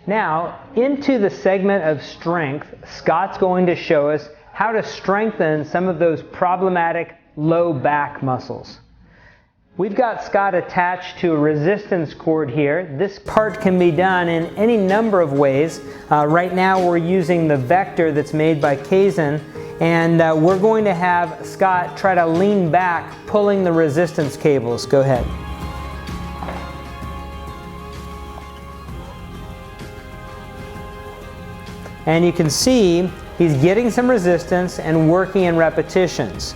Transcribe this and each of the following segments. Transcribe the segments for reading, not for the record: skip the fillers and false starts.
Now, into the segment of strength, Scott's going to show us how to strengthen some of those problematic low back muscles. We've got Scott attached to a resistance cord here. This part can be done in any number of ways. Right now we're using the vector that's made by Kaizen, and we're going to have Scott try to lean back, pulling the resistance cables. Go ahead. And you can see he's getting some resistance and working in repetitions.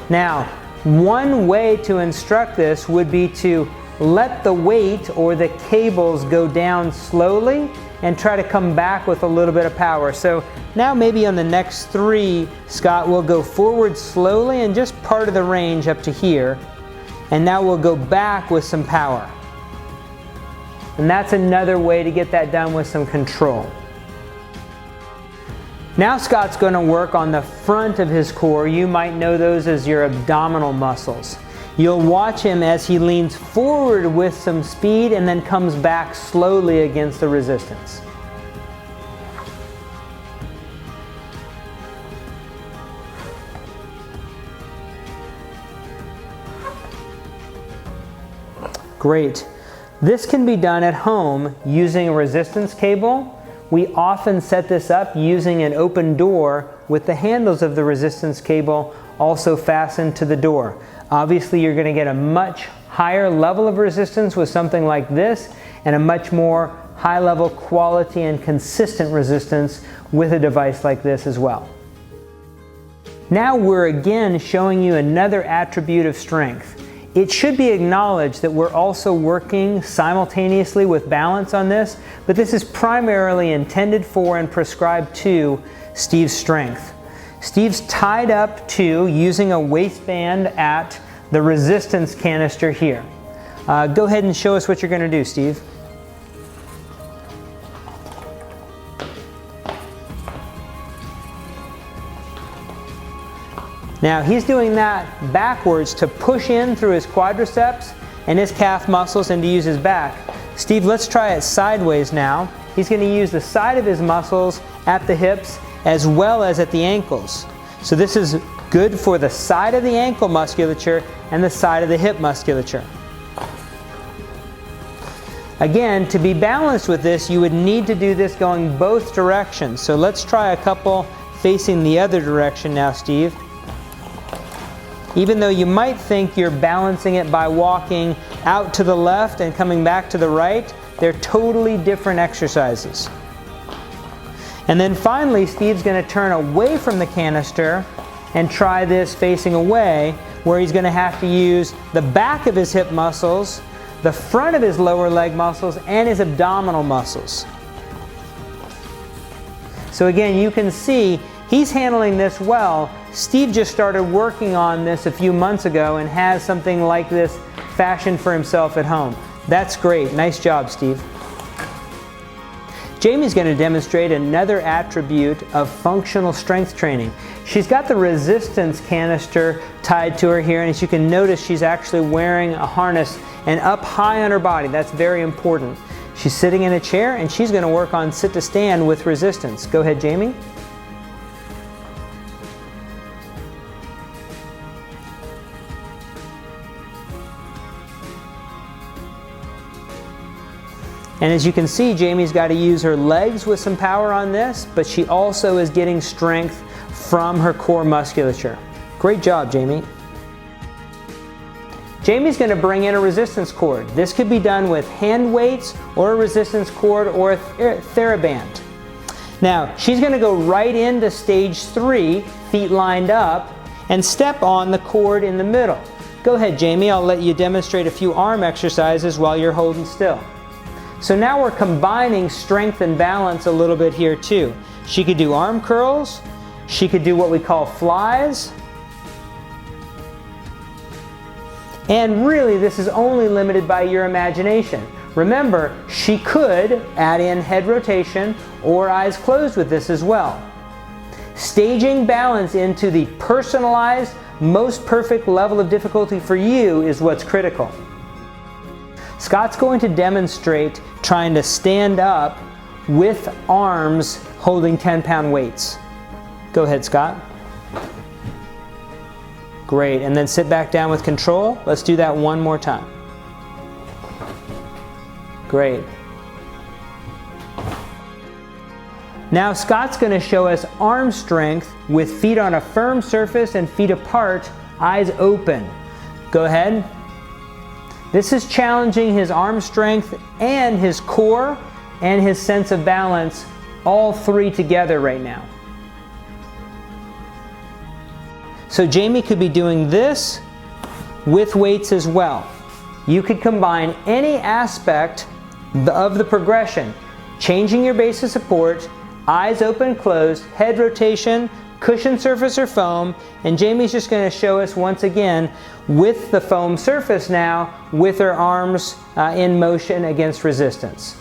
Now, one way to instruct this would be to let the weight or the cables go down slowly and try to come back with a little bit of power. So now maybe on the next 3, Scott will go forward slowly and just part of the range up to here. And now we'll go back with some power. And that's another way to get that done with some control. Now Scott's going to work on the front of his core. You might know those as your abdominal muscles. You'll watch him as he leans forward with some speed and then comes back slowly against the resistance. Great. This can be done at home using a resistance cable. We often set this up using an open door with the handles of the resistance cable also fastened to the door. Obviously, you're going to get a much higher level of resistance with something like this, and a much more high level quality and consistent resistance with a device like this as well. Now we're again showing you another attribute of strength. It should be acknowledged that we're also working simultaneously with balance on this, but this is primarily intended for and prescribed to Steve's strength. Steve's tied up to using a waistband at the resistance canister here. Go ahead and show us what you're going to do, Steve. Now he's doing that backwards to push in through his quadriceps and his calf muscles and to use his back. Steve, let's try it sideways now. He's going to use the side of his muscles at the hips as well as at the ankles. So this is good for the side of the ankle musculature and the side of the hip musculature. Again, to be balanced with this, you would need to do this going both directions. So let's try a couple facing the other direction now, Steve. Even though you might think you're balancing it by walking out to the left and coming back to the right, they're totally different exercises. And then finally, Steve's going to turn away from the canister and try this facing away, where he's going to have to use the back of his hip muscles, the front of his lower leg muscles, and his abdominal muscles. So again, you can see he's handling this well. Steve just started working on this a few months ago and has something like this fashioned for himself at home. That's great. Nice job, Steve. Jamie's going to demonstrate another attribute of functional strength training. She's got the resistance canister tied to her here, and as you can notice, she's actually wearing a harness and up high on her body. That's very important. She's sitting in a chair, and she's going to work on sit to stand with resistance. Go ahead, Jamie. And as you can see, Jamie's got to use her legs with some power on this, but she also is getting strength from her core musculature. Great job, Jamie. Jamie's going to bring in a resistance cord. This could be done with hand weights or a resistance cord or a TheraBand. Now, she's going to go right into stage 3, feet lined up, and step on the cord in the middle. Go ahead, Jamie. I'll let you demonstrate a few arm exercises while you're holding still. So now we're combining strength and balance a little bit here too. She could do arm curls. She could do what we call flies. And really, this is only limited by your imagination. Remember, she could add in head rotation or eyes closed with this as well. Staging balance into the personalized, most perfect level of difficulty for you is what's critical. Scott's going to demonstrate trying to stand up with arms holding 10-pound weights. Go ahead, Scott. Great, and then sit back down with control. Let's do that one more time. Great. Now Scott's going to show us arm strength with feet on a firm surface and feet apart, eyes open. Go ahead. This is challenging his arm strength and his core and his sense of balance, all three together right now. So Jamie could be doing this with weights as well. You could combine any aspect of the progression, changing your base of support, eyes open, closed, head rotation, cushion surface or foam, and Jamie's just going to show us once again with the foam surface now with her arms in motion against resistance.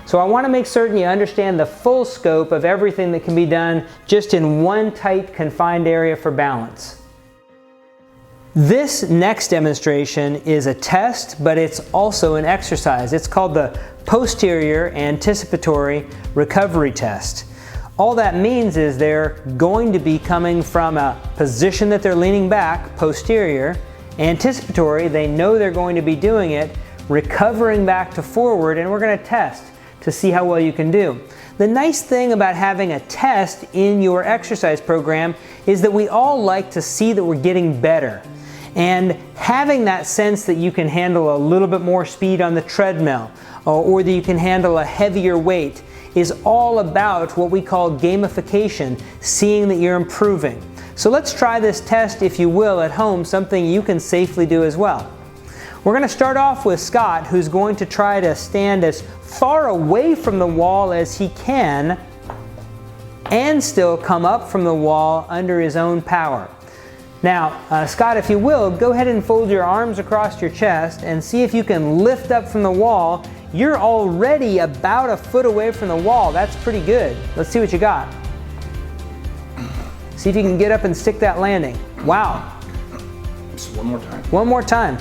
So I want to make certain you understand the full scope of everything that can be done just in one tight confined area for balance. This next demonstration is a test, but it's also an exercise. It's called the posterior anticipatory recovery test. All that means is they're going to be coming from a position that they're leaning back, posterior, anticipatory, they know they're going to be doing it, recovering back to forward, and we're going to test to see how well you can do. The nice thing about having a test in your exercise program is that we all like to see that we're getting better. And having that sense that you can handle a little bit more speed on the treadmill or that you can handle a heavier weight is all about what we call gamification, seeing that you're improving. So let's try this test, if you will, at home, something you can safely do as well. We're going to start off with Scott, who's going to try to stand as far away from the wall as he can and still come up from the wall under his own power. Now, Scott, if you will, go ahead and fold your arms across your chest and see if you can lift up from the wall. You're already about a foot away from the wall. That's pretty good. Let's see what you got. See if you can get up and stick that landing. Wow. Just one more time. One more time.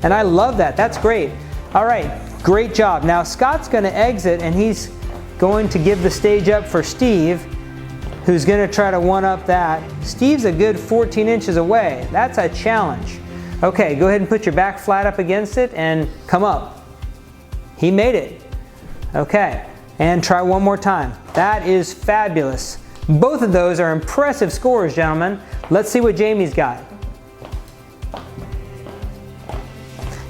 And I love that. That's great. All right, great job. Now Scott's going to exit and he's going to give the stage up for Steve, who's going to try to one-up that. Steve's a good 14 inches away. That's a challenge. Okay, go ahead and put your back flat up against it and come up. He made it. Okay, and try one more time. That is fabulous. Both of those are impressive scores, gentlemen. Let's see what Jamie's got.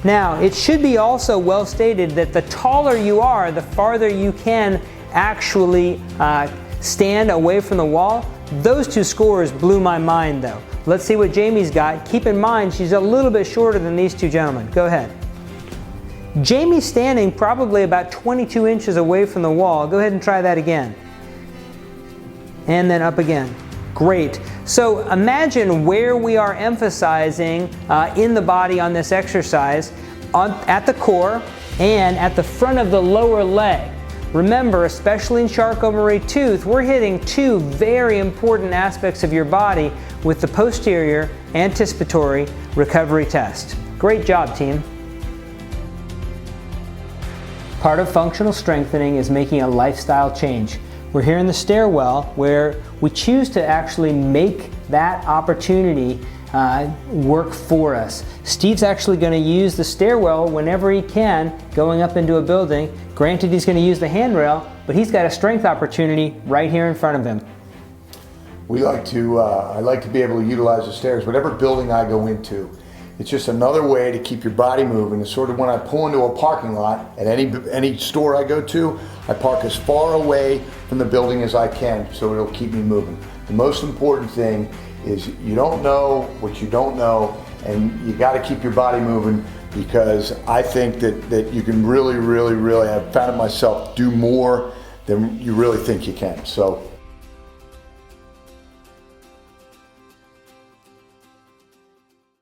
Now, it should be also well stated that the taller you are, the farther you can actually stand away from the wall. Those two scores blew my mind though. Let's see what Jamie's got. Keep in mind, she's a little bit shorter than these two gentlemen. Go ahead. Jamie's standing probably about 22 inches away from the wall. Go ahead and try that again. And then up again. Great. So imagine where we are emphasizing in the body on this exercise, at the core and at the front of the lower leg. Remember, especially in Charcot-Marie Tooth, we're hitting two very important aspects of your body with the posterior anticipatory recovery test. Great job, team. Part of functional strengthening is making a lifestyle change. We're here in the stairwell where we choose to actually make that opportunity work for us. Steve's actually going to use the stairwell whenever he can going up into a building. Granted, he's going to use the handrail, but he's got a strength opportunity right here in front of him. I like to be able to utilize the stairs. Whatever building I go into, it's just another way to keep your body moving. It's sort of when I pull into a parking lot at any store I go to, I park as far away from the building as I can so it'll keep me moving. The most important thing is you don't know what you don't know, and you got to keep your body moving, because I think that you can really, I've found myself do more than you really think you can. So